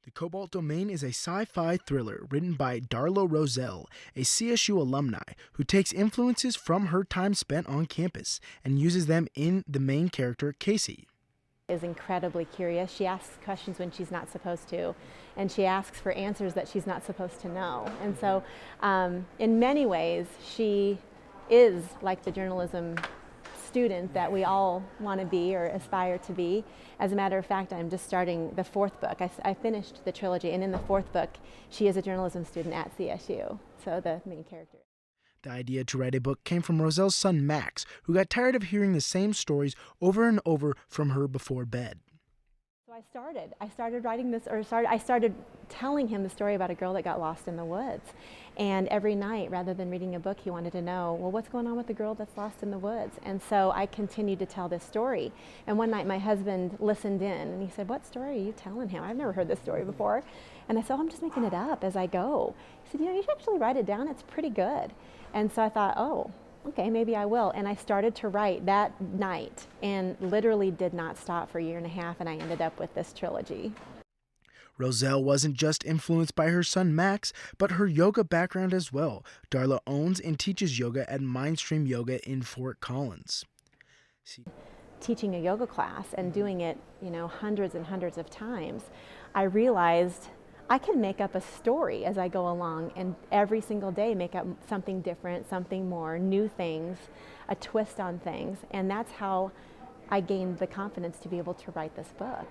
The Cobalt Domain is a sci-fi thriller written by Darla Roselle, a CSU alumni who takes influences from her time spent on campus and uses them in the main character, Casey. Is incredibly curious. She asks questions when she's not supposed to, and she asks for answers that she's not supposed to know. And so in many ways, she is like the journalism student that we all want to be or aspire to be. As a matter of fact, I'm just starting the fourth book. I finished the trilogy, and in the fourth book, she is a journalism student at CSU, so the main character. The idea to write a book came from Roselle's son Max, who got tired of hearing the same stories over and over from her before bed. So I started writing this, I started telling him the story about a girl that got lost in the woods. And every night, rather than reading a book, he wanted to know, well, what's going on with the girl that's lost in the woods? And so I continued to tell this story. And one night my husband listened in and he said, what story are you telling him? I've never heard this story before. And I said, oh, I'm just making it up as I go. He said, you should actually write it down. It's pretty good. And so I thought, oh, okay, maybe I will. And I started to write that night and literally did not stop for a year and a half, and I ended up with this trilogy. Roselle wasn't just influenced by her son Max, but her yoga background as well. Darla owns and teaches yoga at Mindstream Yoga in Fort Collins. Teaching a yoga class and doing it, hundreds and hundreds of times, I realized I can make up a story as I go along, and every single day make up something different, something more, new things, a twist on things. And that's how I gained the confidence to be able to write this book.